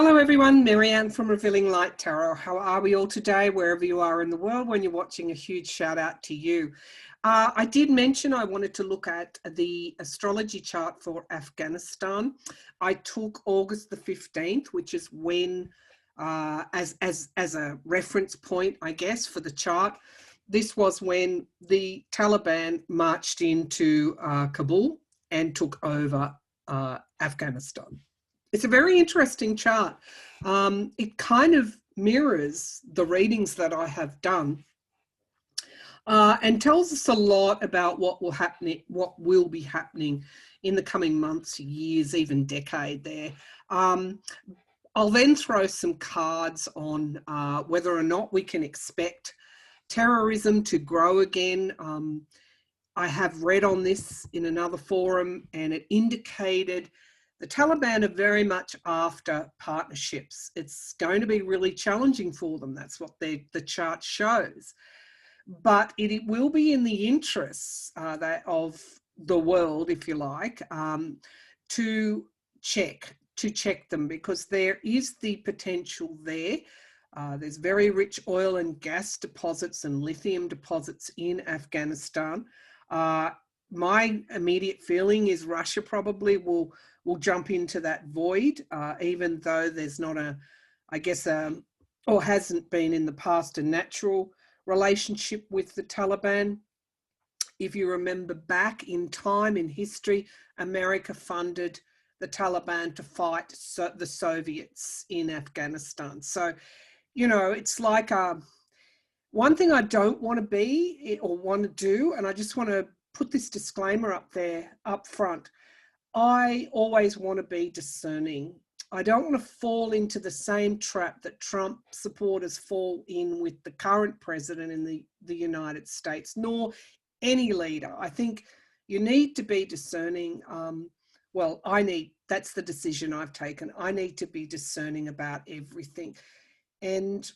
Hello everyone, Marianne from Revealing Light Tarot. How are we all today, wherever you are in the world? When you're watching, a huge shout out to you. I did mention I wanted to look at the astrology chart for Afghanistan. I took August the 15th, which is when, as a reference point, I guess, for the chart. This was when the Taliban marched into Kabul and took over Afghanistan. It's a very interesting chart. It kind of mirrors the readings that I have done and tells us a lot about what will be happening in the coming months, years, even decade there. I'll then throw some cards on whether or not we can expect terrorism to grow again. I have read on this in another forum, and it indicated the Taliban are very much after partnerships. It's going to be really challenging for them. That's what the chart shows. But it will be in the interests of the world, if you like, to check them, because there is the potential there. There's very rich oil and gas deposits and lithium deposits in Afghanistan. My immediate feeling is Russia probably will jump into that void, even though there's not or hasn't been in the past, a natural relationship with the Taliban. If you remember back in time in history, America funded the Taliban to fight the Soviets in Afghanistan. So, you know, it's like one thing I don't want to be or want to do, and I just want to put this disclaimer up front. I always want to be discerning. I don't want to fall into the same trap that Trump supporters fall in with the current president in the United States, nor any leader. I think you need to be discerning. That's the decision I've taken. I need to be discerning about everything and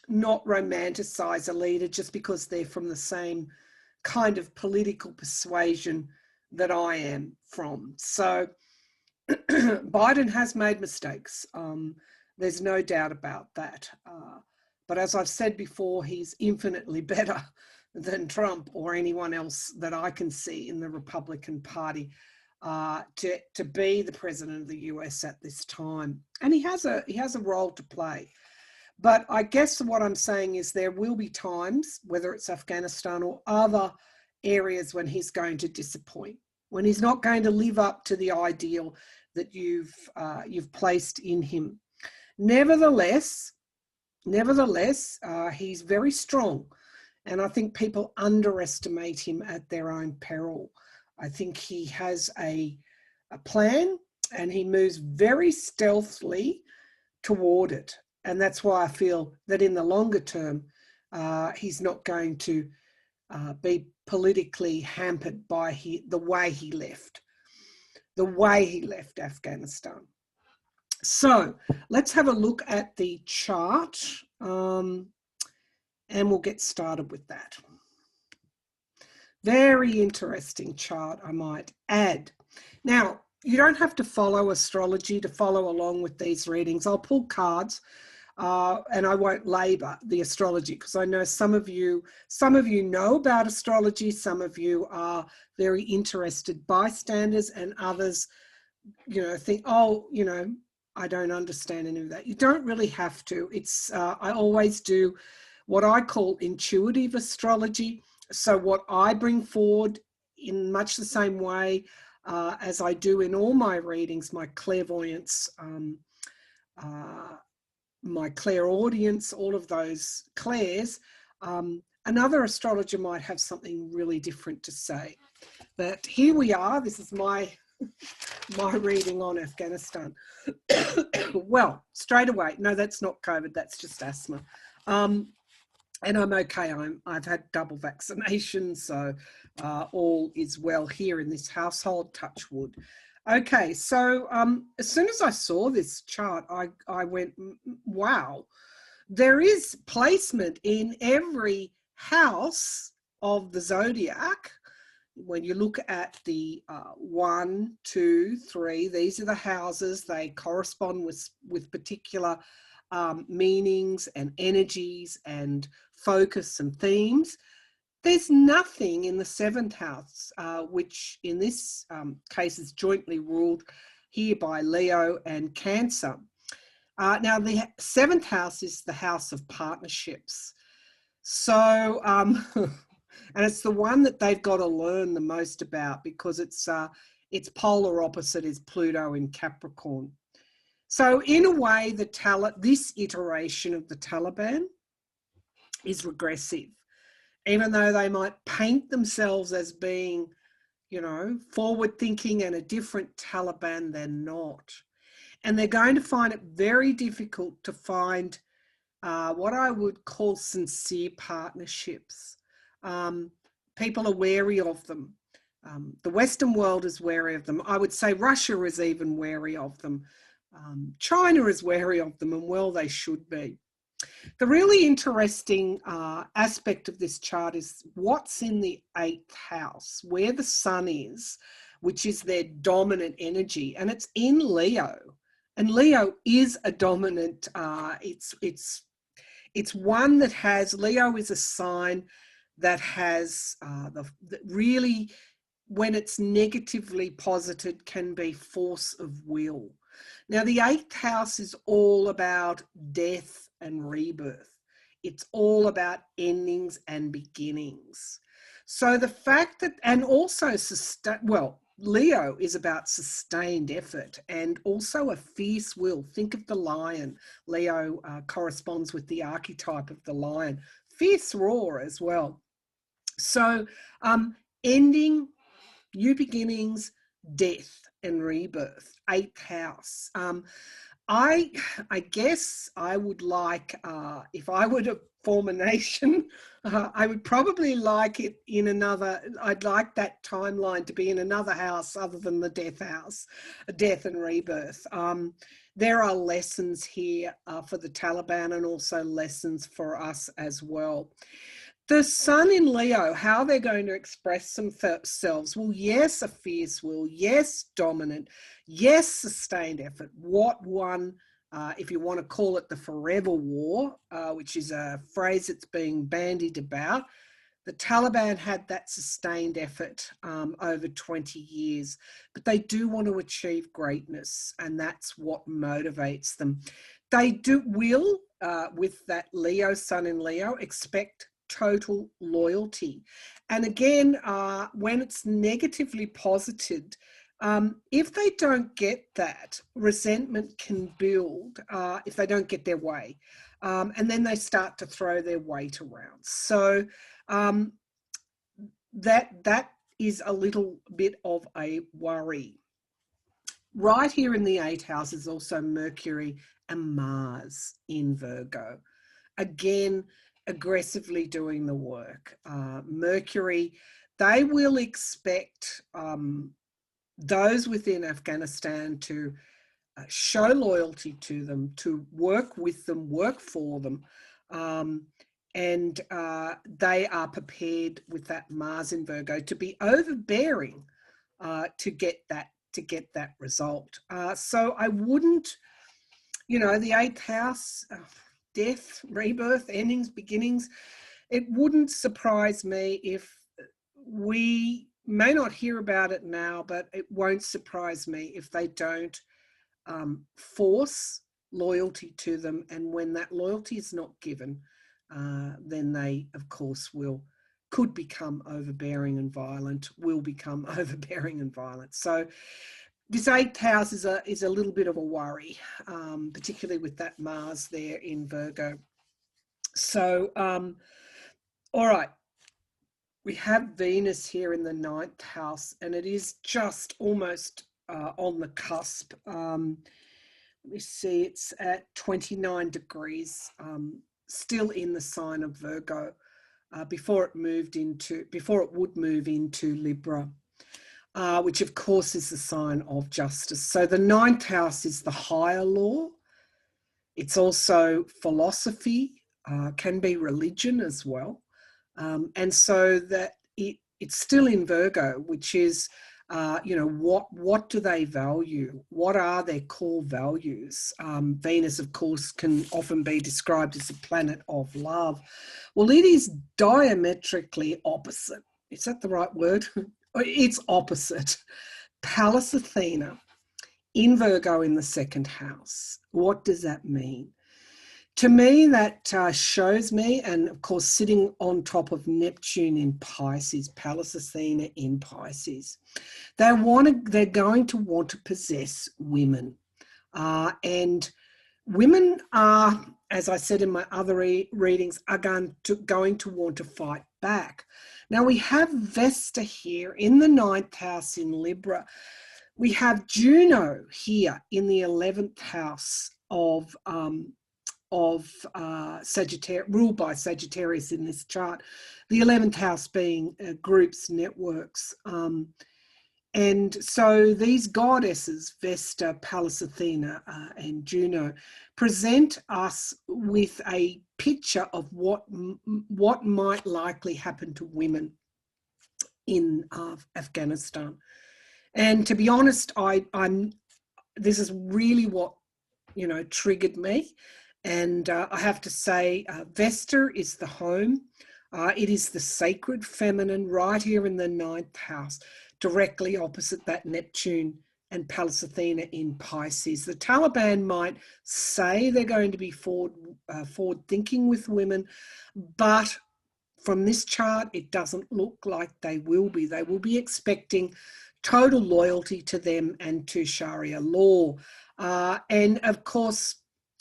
not romanticize a leader just because they're from the same kind of political persuasion that I am from. So Biden has made mistakes. There's no doubt about that. But as I've said before, he's infinitely better than Trump or anyone else that I can see in the Republican Party to be the president of the US at this time. And he has a role to play. But I guess what I'm saying is there will be times, whether it's Afghanistan or other areas, when he's going to disappoint, when he's not going to live up to the ideal that you've placed in him. Nevertheless, he's very strong, and I think people underestimate him at their own peril. I think he has a plan, and he moves very stealthily toward it. And that's why I feel that in the longer term, he's not going to be politically hampered by the way he left Afghanistan. So let's have a look at the chart, and we'll get started with that. Very interesting chart, I might add. Now, you don't have to follow astrology to follow along with these readings. I'll pull cards. And I won't labor the astrology, because I know some of you know about astrology, some of you are very interested bystanders, and others, think, I don't understand any of that. You don't really have to. It's I always do what I call intuitive astrology. So what I bring forward in much the same way as I do in all my readings, my clairvoyance, my clairaudience, all of those clairs, another astrologer might have something really different to say. But here we are. This is my reading on Afghanistan. Well, straight away, no, that's not COVID, that's just asthma. And I'm okay. I've had double vaccination, so all is well here in this household, touch wood. Okay, so as soon as I saw this chart, I went, wow, there is placement in every house of the zodiac when you look at the 1, 2, 3, these are the houses. They correspond with particular meanings and energies and focus and themes. There's nothing in the 7th house, which in this case is jointly ruled here by Leo and Cancer. Now, the 7th house is the house of partnerships. So, and it's the one that they've got to learn the most about, because its polar opposite is Pluto in Capricorn. So in a way, this iteration of the Taliban is regressive, even though they might paint themselves as being, you know, forward thinking and a different Taliban. They're not. And they're going to find it very difficult to find what I would call sincere partnerships. People are wary of them. The Western world is wary of them. I would say Russia is even wary of them. China is wary of them, and well, they should be. The really interesting aspect of this chart is what's in the 8th house, where the sun is, which is their dominant energy, and it's in Leo. And Leo is a dominant, it's one that has, Leo is a sign that has really, when it's negatively posited, can be force of will. Now, the 8th house is all about death and rebirth. It's all about endings and beginnings. So the fact that, and also, Leo is about sustained effort and also a fierce will. Think of the lion. Leo corresponds with the archetype of the lion. Fierce roar as well. So ending, new beginnings, death and rebirth, 8th house. I guess I would like, if I were to form a nation, I would probably like it in another, I'd like that timeline to be in another house other than the death house, death and rebirth. There are lessons here for the Taliban, and also lessons for us as well. The sun in Leo, how they're going to express themselves. Well, yes, a fierce will. Yes, dominant. Yes, sustained effort. What one, if you want to call it the forever war, which is a phrase that's being bandied about, the Taliban had that sustained effort over 20 years, but they do want to achieve greatness, and that's what motivates them. They will, with that Leo, sun in Leo, expect total loyalty. And again, when it's negatively posited, if they don't get that, resentment can build if they don't get their way. And then they start to throw their weight around. So that is a little bit of a worry. Right here in the 8th house is also Mercury and Mars in Virgo. Again, aggressively doing the work. Mercury, they will expect those within Afghanistan to show loyalty to them, to work with them, work for them. And they are prepared with that Mars in Virgo to be overbearing to get that result. So I wouldn't, you know, the 8th house, death, rebirth, endings, beginnings, it wouldn't surprise me if we may not hear about it now, but it won't surprise me if they don't force loyalty to them. And when that loyalty is not given, then they, of course, could become overbearing and violent, will become overbearing and violent. So this 8th house is a little bit of a worry, particularly with that Mars there in Virgo. So, all right, we have Venus here in the 9th house, and it is just almost on the cusp. Let me see, it's at 29 degrees, still in the sign of Virgo, before it would move into Libra. Which of course is the sign of justice. So the 9th house is the higher law. It's also philosophy, can be religion as well. And so that it it's still in Virgo, which is, you know, what do they value? What are their core values? Venus, of course, can often be described as a planet of love. Well, it is diametrically opposite. Is that the right word? It's opposite. Pallas Athena in Virgo in the second house. What does that mean? To me, that shows me, and of course, sitting on top of Neptune in Pisces, Pallas Athena in Pisces, they're going to want to possess women. And women are, as I said in my other readings, are going to want to fight back. Now, we have Vesta here in the 9th house in Libra. We have Juno here in the 11th house of Sagittarius, ruled by Sagittarius in this chart. The 11th house being groups, networks. And so these goddesses, Vesta, Pallas Athena, and Juno, present us with a picture of what might likely happen to women in Afghanistan. And to be honest, this is really what, you know, triggered me. And I have to say, Vesta is the home. It is the sacred feminine right here in the 9th house, directly opposite that Neptune and Pallas Athena in Pisces. The Taliban might say they're going to be forward thinking with women, but from this chart, it doesn't look like they will be. They will be expecting total loyalty to them and to Sharia law. And of course,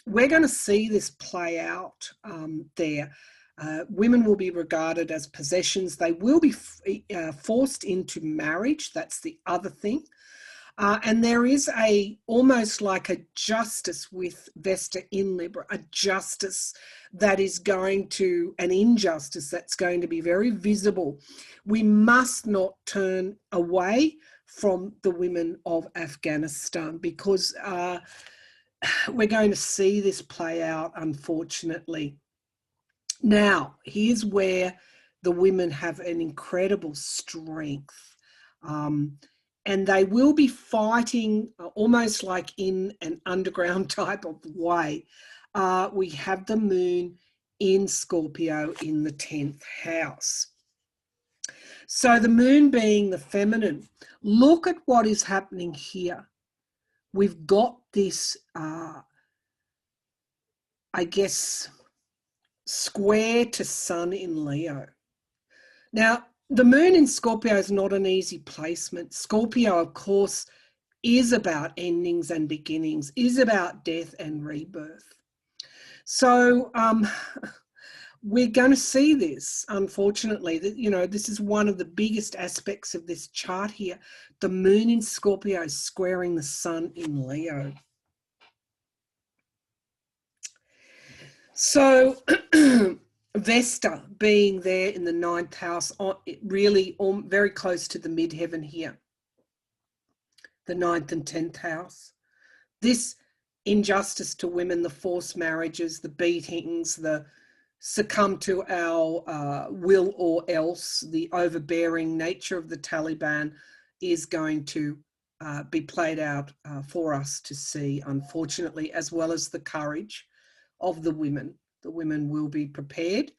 we're going to see this play out there. Women will be regarded as possessions. They will be forced into marriage. That's the other thing. And there is almost like a justice with Vesta in Libra, a justice that is an injustice that's going to be very visible. We must not turn away from the women of Afghanistan, because we're going to see this play out, unfortunately. Now, here's where the women have an incredible strength. And they will be fighting almost like in an underground type of way. We have the moon in Scorpio in the 10th house. So the moon being the feminine, look at what is happening here. We've got this, I guess, square to Sun in Leo. Now, the moon in Scorpio is not an easy placement. Scorpio, of course, is about endings and beginnings, is about death and rebirth. So we're going to see this, unfortunately. You know, this is one of the biggest aspects of this chart here. The moon in Scorpio is squaring the sun in Leo. So Vesta being there in the 9th house, really very close to the midheaven here, the 9th and 10th house. This injustice to women, the forced marriages, the beatings, the succumb to our will or else, the overbearing nature of the Taliban is going to be played out for us to see, unfortunately, as well as the courage of the women. The women will be prepared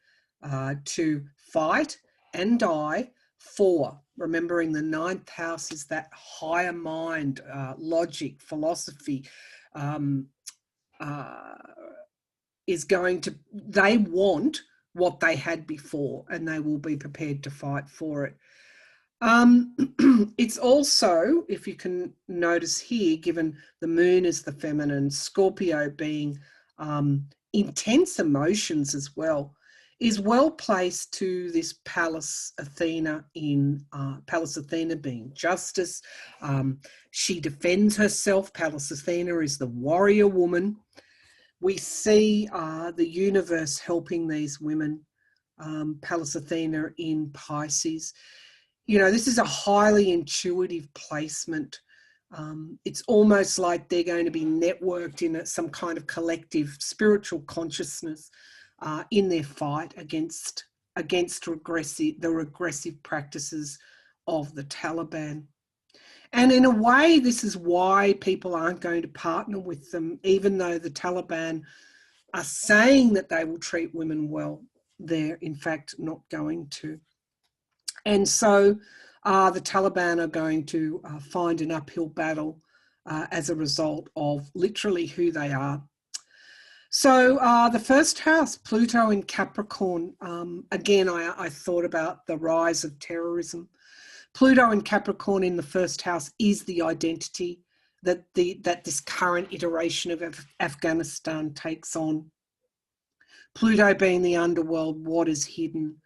to fight and die for, remembering the 9th house is that higher mind, logic, philosophy, they want what they had before, and they will be prepared to fight for it. It's also, if you can notice here, given the moon is the feminine, Scorpio being intense emotions as well, is well placed to this Pallas Athena Pallas Athena being justice. She defends herself. Pallas Athena is the warrior woman. We see the universe helping these women. Pallas Athena in Pisces. You know, this is a highly intuitive placement. It's almost like they're going to be networked in some kind of collective spiritual consciousness in their fight against against the regressive practices of the Taliban. And in a way, this is why people aren't going to partner with them, even though the Taliban are saying that they will treat women well. They're in fact not going to. And so the Taliban are going to find an uphill battle as a result of literally who they are. So the first house, Pluto in Capricorn, again, I thought about the rise of terrorism. Pluto in Capricorn in the first house is the identity that this current iteration of Afghanistan takes on. Pluto being the underworld, what is hidden.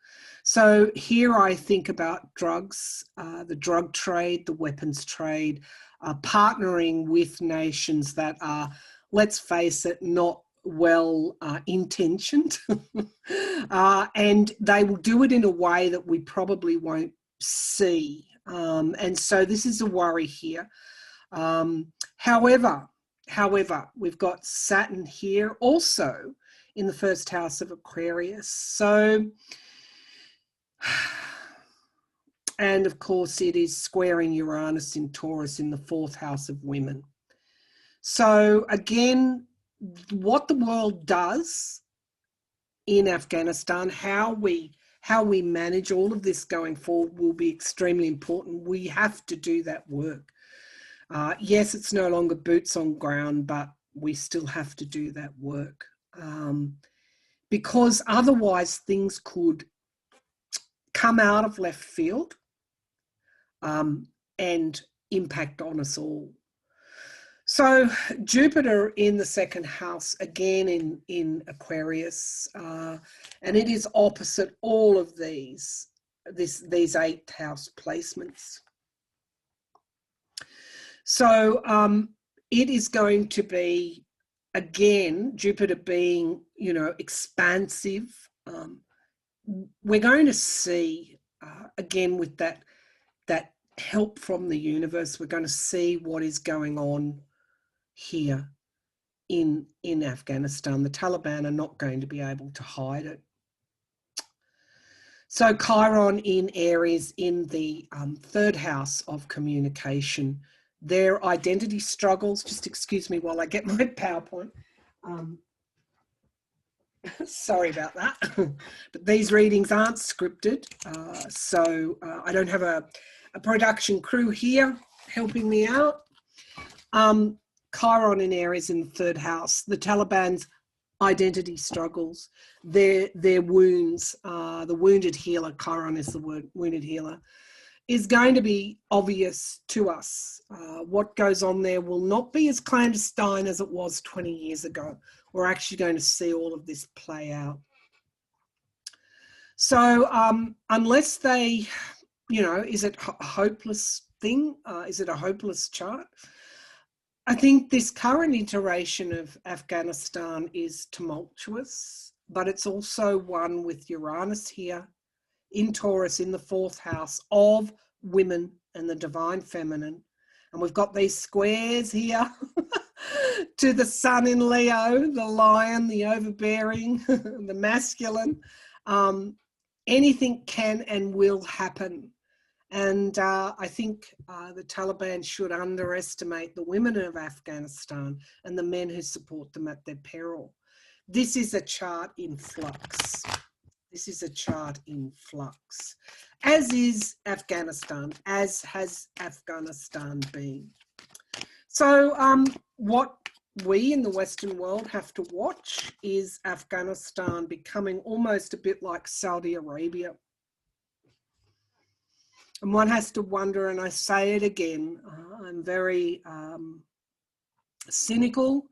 So here I think about drugs, the drug trade, the weapons trade, partnering with nations that are, let's face it, not well intentioned. And they will do it in a way that we probably won't see. And so this is a worry here. However, we've got Saturn here also in the first house of Aquarius. So, and of course it is squaring Uranus in Taurus in the fourth house of women. So again, what the world does in Afghanistan, how we manage all of this going forward will be extremely important. We have to do that work. Yes, it's no longer boots on ground, but we still have to do that work. Because otherwise things could come out of left field and impact on us all. So Jupiter in the second house, again in Aquarius, and it is opposite all of these eighth house placements. So it is going to be, again, Jupiter being, expansive. We're going to see, again, with that help from the universe, we're going to see what is going on here in Afghanistan. The Taliban are not going to be able to hide it. So Chiron in Aries in the third house of communication, their identity struggles, just excuse me while I get my PowerPoint. Sorry about that, but these readings aren't scripted, so I don't have a production crew here helping me out. Chiron in Aries in the third house, the Taliban's identity struggles, their wounds, the wounded healer, Chiron is the word, wounded healer, is going to be obvious to us. What goes on there will not be as clandestine as it was 20 years ago. We're actually going to see all of this play out. So unless they, is it a hopeless thing? Is it a hopeless chart? I think this current iteration of Afghanistan is tumultuous, but it's also one with Uranus here in Taurus in the fourth house of women and the divine feminine. And we've got these squares here to the sun in Leo, the lion, the overbearing, the masculine. Anything can and will happen. And I think the Taliban should underestimate the women of Afghanistan and the men who support them at their peril. This is a chart in flux. This is a chart in flux, as is Afghanistan, as has Afghanistan been. So what we in the Western world have to watch is Afghanistan becoming almost a bit like Saudi Arabia. And one has to wonder, and I say it again, I'm very cynical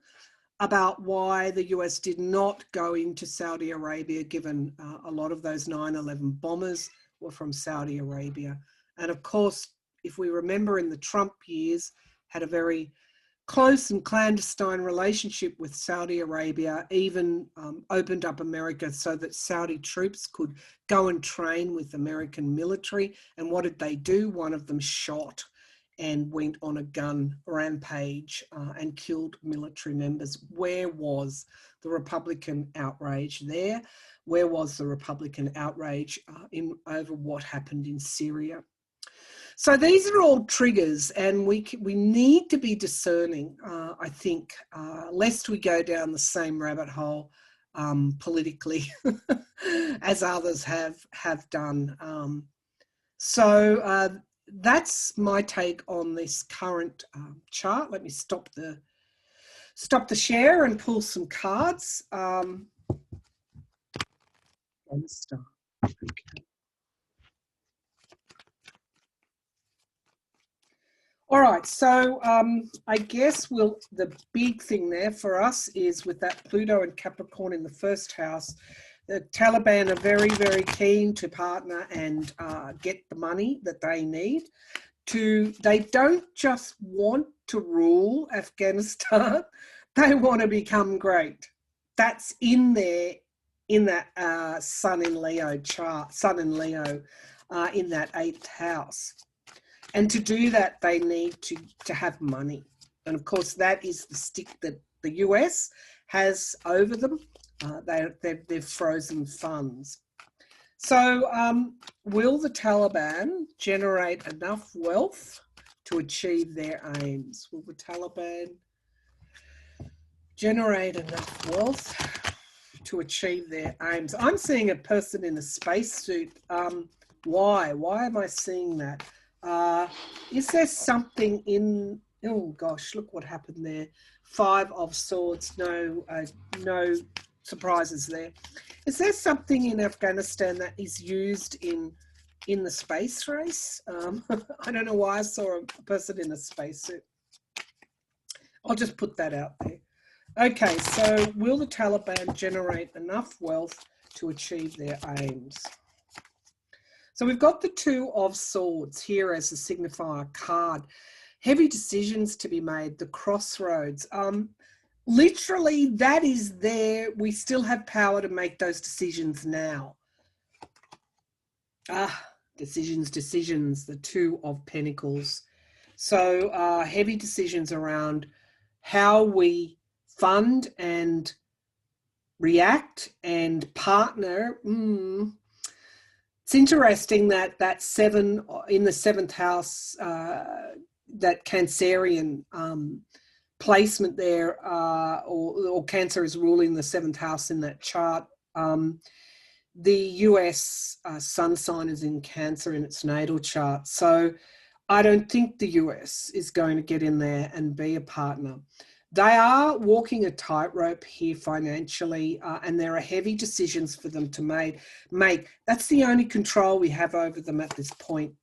about why the US did not go into Saudi Arabia, given a lot of those 9/11 bombers were from Saudi Arabia. And of course, if we remember in the Trump years, had a very close and clandestine relationship with Saudi Arabia, even opened up America so that Saudi troops could go and train with American military. And what did they do? One of them shot and went on a gun rampage and killed military members. Where was the Republican outrage there? Where was the Republican outrage over what happened in Syria? So these are all triggers, and we need to be discerning, I think, lest we go down the same rabbit hole politically as others have done. So that's my take on this current chart. Let me stop the share and pull some cards. And start. Okay. All right, so I guess the big thing there for us is with that Pluto and Capricorn in the first house, the Taliban are very, very keen to partner and get the money that they need. They don't just want to rule Afghanistan, they want to become great. That's in there, in that Sun in Leo chart, Sun in Leo in that 8th house. And to do that, they need to have money. And of course, that is the stick that the US has over them. They've frozen funds. So will the Taliban generate enough wealth to achieve their aims? Will the Taliban generate enough wealth to achieve their aims? I'm seeing a person in a spacesuit. Why? Why am I seeing that? Is there something in, oh gosh, look what happened there. 5 of Swords, no surprises there. Is there something in Afghanistan that is used in the space race? I don't know why I saw a person in a spacesuit. I'll just put that out there. Okay, so will the Taliban generate enough wealth to achieve their aims? So we've got the 2 of Swords here as a signifier card. Heavy decisions to be made, the crossroads. Literally, that is there. We still have power to make those decisions now. Decisions, the 2 of Pentacles. So heavy decisions around how we fund and react and partner. It's interesting that 7 in the 7th house, that Cancerian placement there, or Cancer is ruling the 7th house in that chart. The US sun sign is in Cancer in its natal chart. So I don't think the US is going to get in there and be a partner. They are walking a tightrope here financially, and there are heavy decisions for them to make. That's the only control we have over them at this point.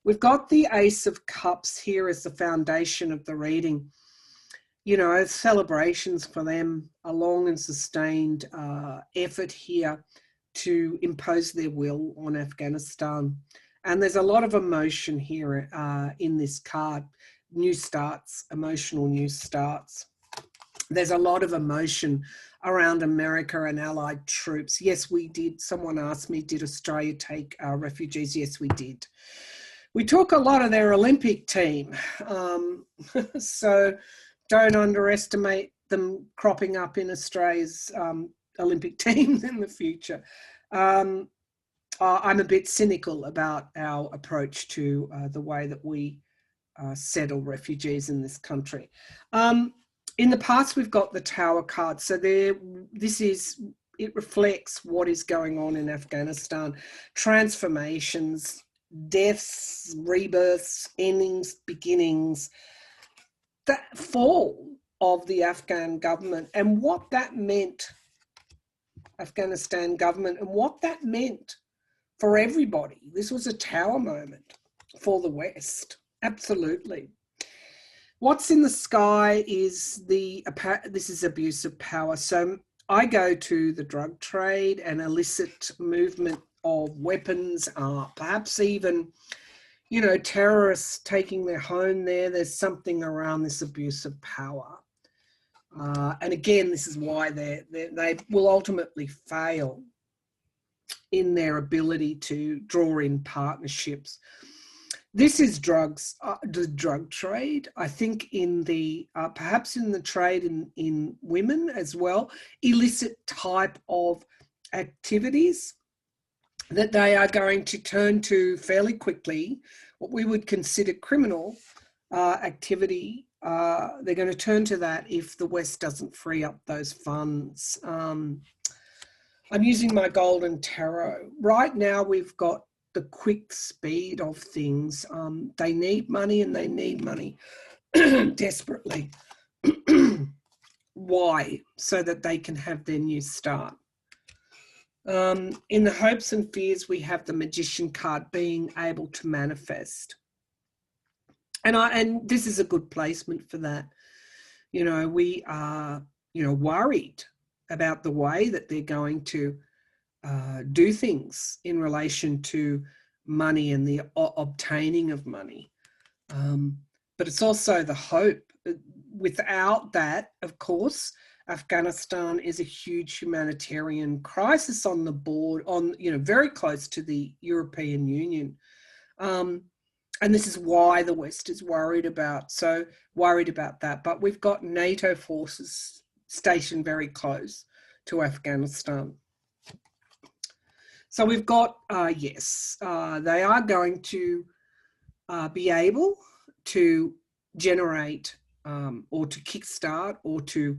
We've got the Ace of Cups here as the foundation of the reading. You know, celebrations for them, a long and sustained effort here to impose their will on Afghanistan. And there's a lot of emotion here in this card. New starts, emotional new starts. There's a lot of emotion around America and allied troops. Yes, we did. Someone asked me, did Australia take refugees? Yes, we did. We took a lot of their Olympic team. So don't underestimate them cropping up in Australia's Olympic teams in the future. I'm a bit cynical about our approach to the way that we settle refugees in this country. In the past, we've got the Tower card. So it reflects what is going on in Afghanistan. Transformations, deaths, rebirths, endings, beginnings, the fall of the Afghan government and what that meant, Afghanistan government, and what that meant for everybody. This was a Tower moment for the West. Absolutely. What's in the sky is this is abuse of power. So I go to the drug trade and illicit movement of weapons, perhaps even, you know, terrorists taking their home there. There's something around this abuse of power. And again, this is why they will ultimately fail in their ability to draw in partnerships. This is drugs, the drug trade. I think in the, perhaps in the trade in women as well, illicit type of activities that they are going to turn to fairly quickly, what we would consider criminal activity. They're going to turn to that if the West doesn't free up those funds. I'm using my golden tarot. Right now we've got the quick speed of things. They need money, and they need money desperately. Why? So that they can have their new start. In the hopes and fears, we have the Magician card, being able to manifest. And this is a good placement for that. You know, we are, worried about the way that they're going to do things in relation to money and the obtaining of money. But it's also the hope. Without that, of course, Afghanistan is a huge humanitarian crisis on the board, very close to the European Union. And this is why the West is worried about that. But we've got NATO forces stationed very close to Afghanistan. So we've got, they are going to be able to generate or to kickstart or to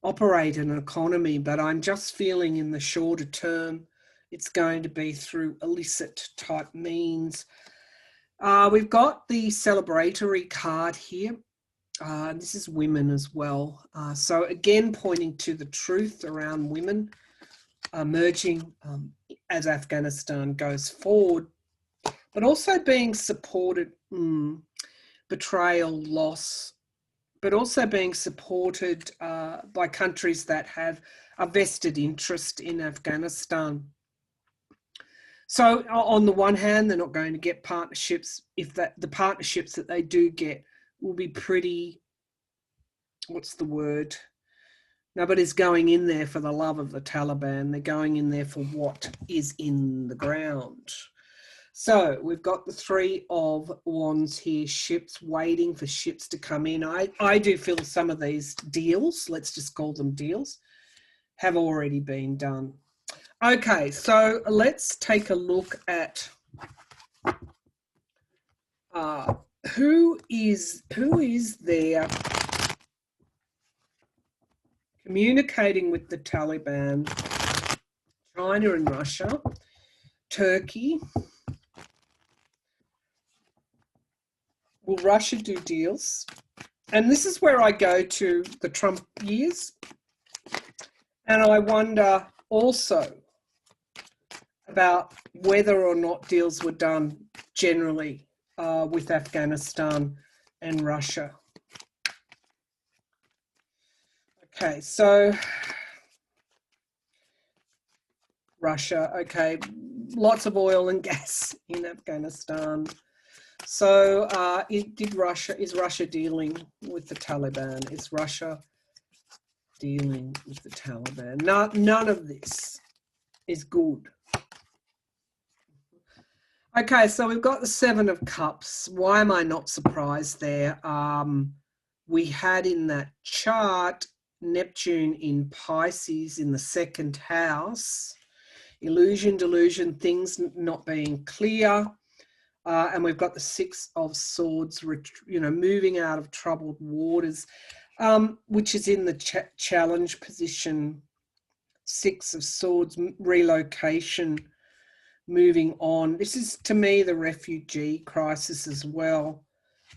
operate an economy, but I'm just feeling in the shorter term it's going to be through illicit type means. We've got the celebratory card here. This is women as well. So again, pointing to the truth around women emerging as Afghanistan goes forward, but also being supported, betrayal, loss, but also being supported by countries that have a vested interest in Afghanistan. So on the one hand, they're not going to get partnerships. If the partnerships that they do get will be pretty, what's the word? Nobody's going in there for the love of the Taliban. They're going in there for what is in the ground. So we've got the Three of Wands here, ships, waiting for ships to come in. I do feel some of these deals, let's just call them deals, have already been done. Okay, so let's take a look at who is there communicating with the Taliban, China and Russia, Turkey. Will Russia do deals? And this is where I go to the Trump years. And I wonder also about whether or not deals were done generally with Afghanistan and Russia. Okay, so Russia, okay, lots of oil and gas in Afghanistan. So is Russia dealing with the Taliban? Is Russia dealing with the Taliban? None of this is good. Okay, so we've got the Seven of Cups. Why am I not surprised there? We had in that chart Neptune in Pisces in the second house. Illusion, delusion, things not being clear. And we've got the Six of Swords, moving out of troubled waters, which is in the challenge position. Six of Swords, relocation, moving on. This is, to me, the refugee crisis as well.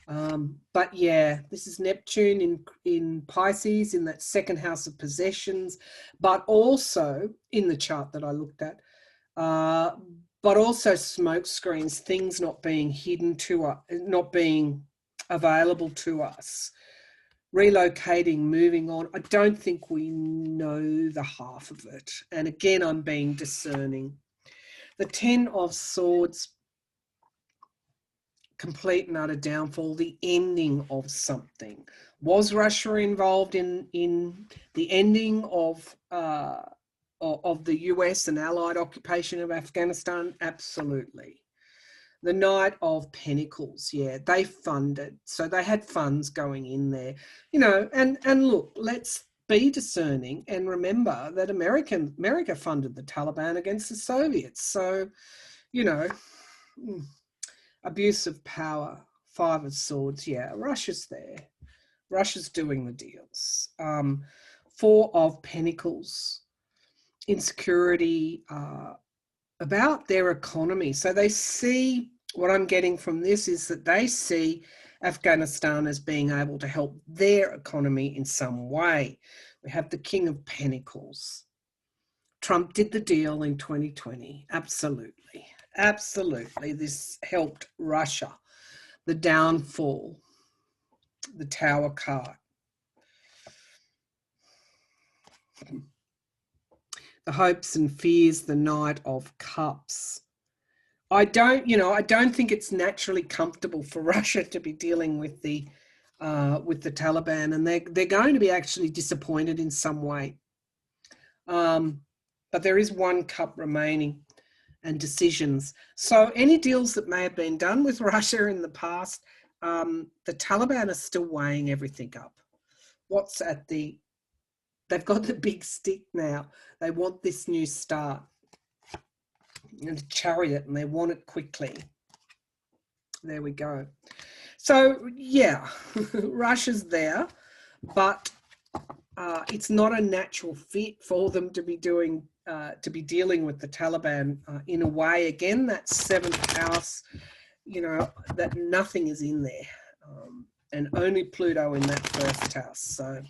But yeah, this is Neptune in Pisces, in that second house of possessions, but also in the chart that I looked at, but also smoke screens, things not being hidden to us, not being available to us, relocating, moving on. I don't think we know the half of it. And again, I'm being discerning. The Ten of Swords, complete and utter downfall, the ending of something. Was Russia involved in the ending of the US and Allied occupation of Afghanistan? Absolutely. The Knight of Pentacles, yeah, they funded. So they had funds going in there, you know, and look, let's be discerning and remember that America funded the Taliban against the Soviets. So, you know, abuse of power, Five of Swords, yeah, Russia's there. Russia's doing the deals. Four of Pentacles, insecurity about their economy. So they see, what I'm getting from this is that they see Afghanistan as being able to help their economy in some way. We have the King of Pentacles. Trump did the deal in 2020. Absolutely. Absolutely. This helped Russia. The downfall, the Tower card. The hopes and fears, the Knight of Cups. I don't think it's naturally comfortable for Russia to be dealing with the Taliban, and they're going to be actually disappointed in some way. But there is one cup remaining, and decisions. So any deals that may have been done with Russia in the past, the Taliban are still weighing everything up. What's at the? They've got the big stick now. They want this new start. And a Chariot, and they want it quickly. There we go. So yeah, Russia's there, but it's not a natural fit for them to be doing to be dealing with the Taliban in a way. Again, that seventh house, you know, that nothing is in there, and only Pluto in that first house. So.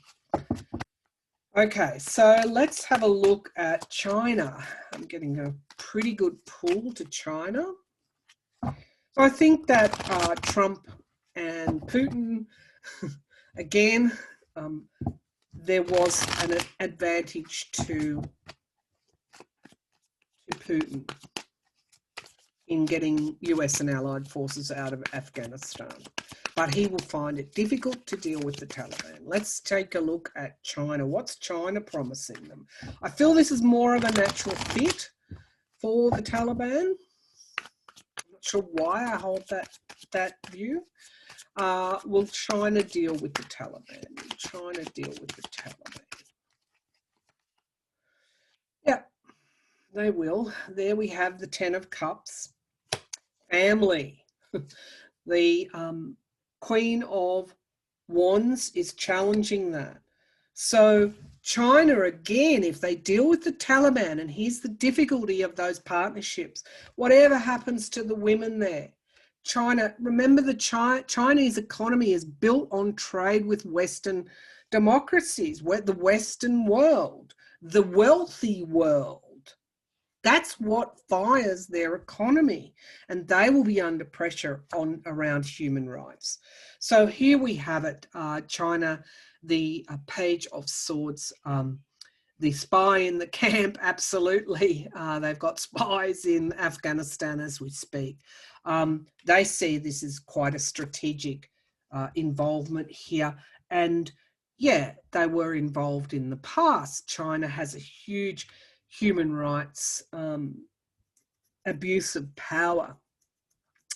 Okay, so let's have a look at China. I'm getting a pretty good pull to China. So I think that Trump and Putin, again, there was an advantage to Putin in getting US and allied forces out of Afghanistan. But he will find it difficult to deal with the Taliban. Let's take a look at China. What's China promising them? I feel this is more of a natural fit for the Taliban. I'm not sure why I hold that view. Will China deal with the Taliban? Will China deal with the Taliban? Yeah, they will. There we have the Ten of Cups. Family. The Queen of Wands is challenging that. So China, again, if they deal with the Taliban, and here's the difficulty of those partnerships, whatever happens to the women there, China, remember the Chinese economy is built on trade with Western democracies, the Western world, the wealthy world. That's what fires their economy, and they will be under pressure around human rights. So here we have it, China, the Page of Swords, the spy in the camp, absolutely. They've got spies in Afghanistan as we speak. They see this as quite a strategic involvement here. And yeah, they were involved in the past. China has a huge human rights abuse of power.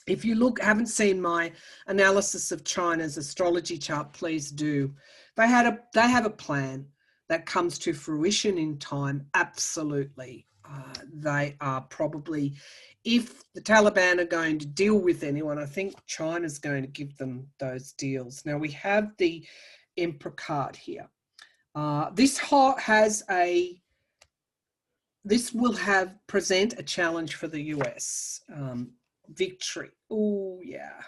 If you haven't seen my analysis of China's astrology chart, please do. They have a plan that comes to fruition in time. Absolutely. They are probably, if the Taliban are going to deal with anyone, I think China's going to give them those deals. Now we have the Emperor card here. This will present a challenge for the US. Victory. Oh, yeah.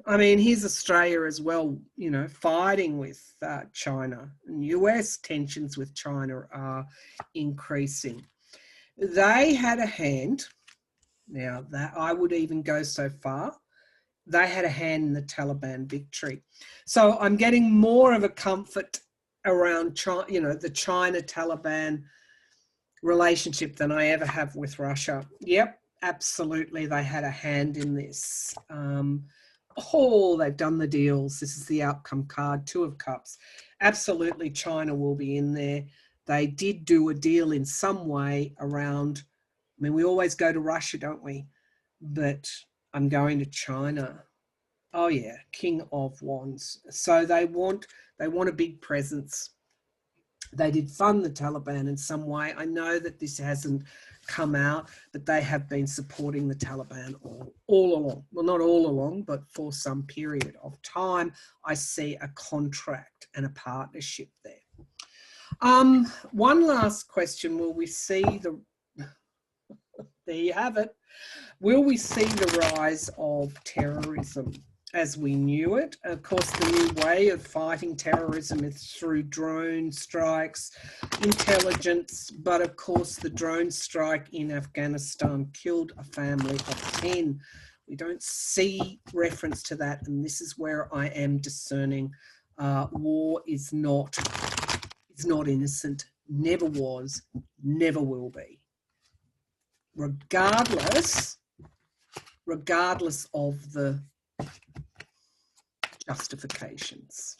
I mean, here's Australia as well, you know, fighting with China. And US tensions with China are increasing. They had a hand. Now, that I would even go so far. They had a hand in the Taliban victory. So I'm getting more of a comfort around China, you know, the China-Taliban relationship than I ever have with Russia. Yep, absolutely. They had a hand in this. They've done the deals. This is the outcome card, Two of Cups. Absolutely, China will be in there. They did do a deal in some way around, I mean, we always go to Russia, don't we? but I'm going to China. Oh yeah, King of Wands. So they want a big presence. They did fund the Taliban in some way. I know that this hasn't come out, but they have been supporting the Taliban all along. Well, not all along, but for some period of time. I see a contract and a partnership there. One last question. Will we see the... There you have it. Will we see the rise of terrorism as we knew it? Of course, the new way of fighting terrorism is through drone strikes, intelligence, but of course the drone strike in Afghanistan killed a family of 10. We don't see reference to that, and this is where I am discerning. War is not innocent, never was, never will be. Regardless of the justifications.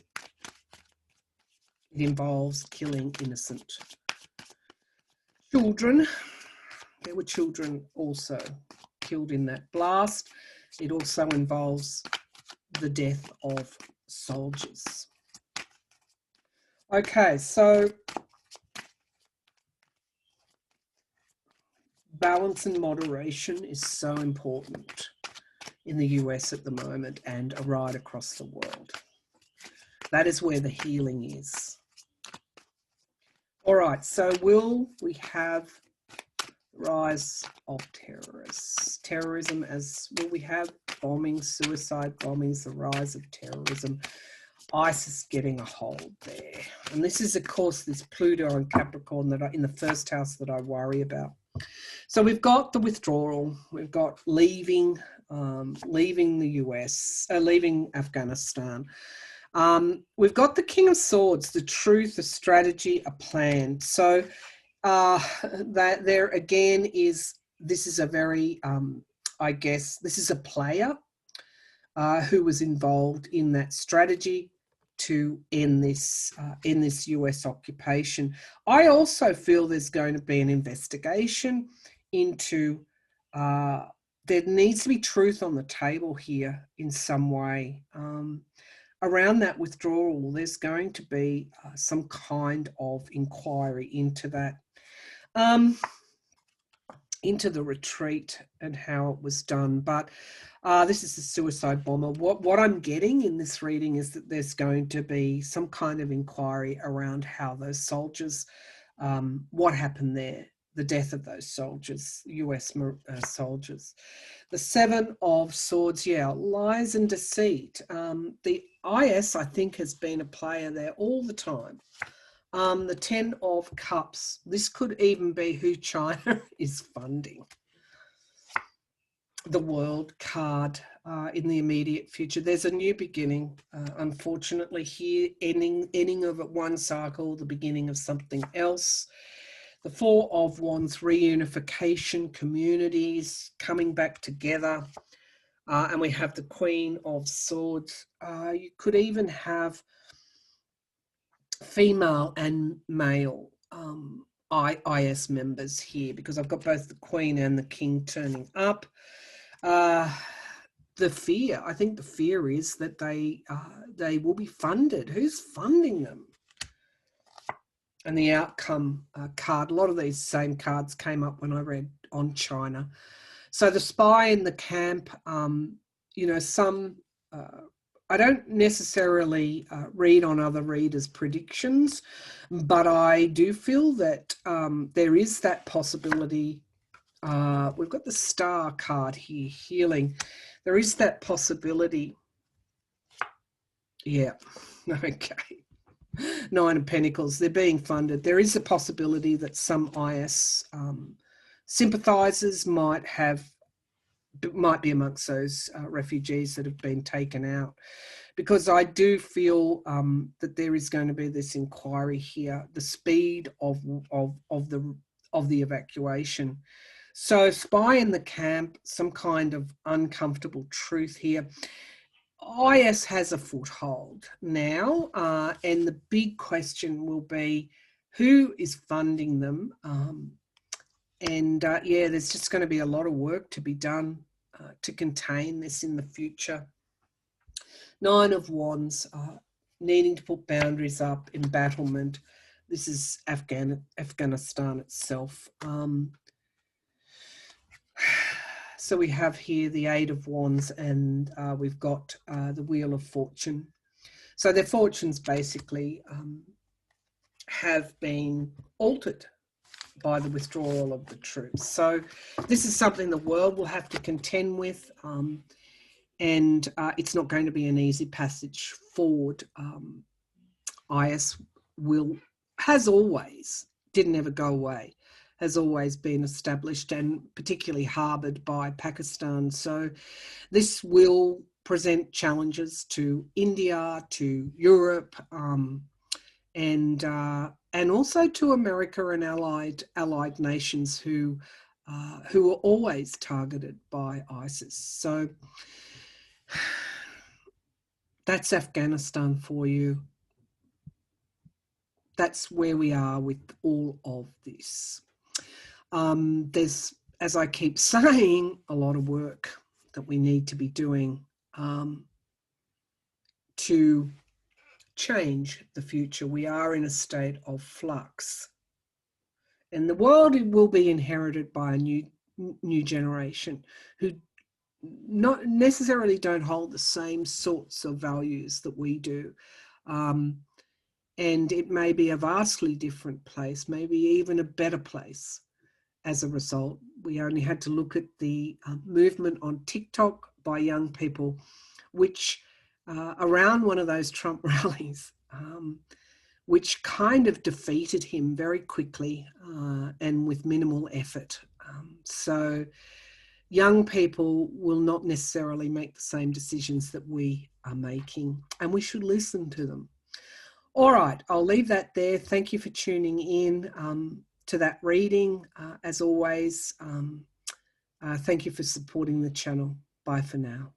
It involves killing innocent children. There were children also killed in that blast. It also involves the death of soldiers. Okay, so balance and moderation is so important in the US at the moment and right across the world. That is where the healing is. All right, so will we have rise of terrorists? Terrorism will we have bombings, suicide bombings, the rise of terrorism? ISIS getting a hold there. And this is, of course, this Pluto and Capricorn that are in the first house that I worry about. So we've got the withdrawal, we've got leaving the US, leaving Afghanistan. We've got the King of Swords, the truth, a strategy, a plan. So that there again is, this is a very, I guess, this is a player who was involved in that strategy to end this US occupation. I also feel there's going to be an investigation into, there needs to be truth on the table here in some way. Around that withdrawal, there's going to be some kind of inquiry into that, into the retreat and how it was done. But this is a suicide bomber. What I'm getting in this reading is that there's going to be some kind of inquiry around how those soldiers, what happened there, the death of those soldiers, US soldiers. The Seven of Swords, yeah, lies and deceit. The IS, I think, has been a player there all the time. The Ten of Cups, this could even be who China is funding. The World card in the immediate future. There's a new beginning, unfortunately here, ending of one cycle, the beginning of something else. The Four of Wands, reunification, communities coming back together. And we have the Queen of Swords. You could even have female and male IS members here, because I've got both the Queen and the King turning up. The fear, I think the fear is that they will be funded. Who's funding them? And the outcome card, a lot of these same cards came up when I read on China. So the spy in the camp, you know, some, I don't necessarily read on other readers' predictions, but I do feel that there is that possibility. We've got the Star card here, healing. There is that possibility. Yeah, okay. Nine of Pentacles, they're being funded. There is a possibility that some IS sympathisers might be amongst those refugees that have been taken out, because I do feel that there is going to be this inquiry here, the speed of the evacuation. So spy in the camp, some kind of uncomfortable truth here. IS has a foothold now, and the big question will be who is funding them. Yeah, there's just going to be a lot of work to be done to contain this in the future. Nine of Wands, needing to put boundaries up, embattlement. This is Afghanistan itself. So we have here the Eight of Wands, and we've got the Wheel of Fortune. So their fortunes basically have been altered by the withdrawal of the troops. So this is something the world will have to contend with, and it's not going to be an easy passage forward. IS has always, didn't ever go away, has always been established and particularly harboured by Pakistan. So this will present challenges to India, to Europe, and also to America and allied nations who are always targeted by ISIS. So that's Afghanistan for you. That's where we are with all of this. There's, as I keep saying, a lot of work that we need to be doing to change the future. We are in a state of flux, and the world will be inherited by a new generation who not necessarily don't hold the same sorts of values that we do. And it may be a vastly different place, maybe even a better place as a result. We only had to look at the movement on TikTok by young people, which around one of those Trump rallies, which kind of defeated him very quickly and with minimal effort. So young people will not necessarily make the same decisions that we are making, and we should listen to them. All right, I'll leave that there. Thank you for tuning in to that reading. As always, thank you for supporting the channel. Bye for now.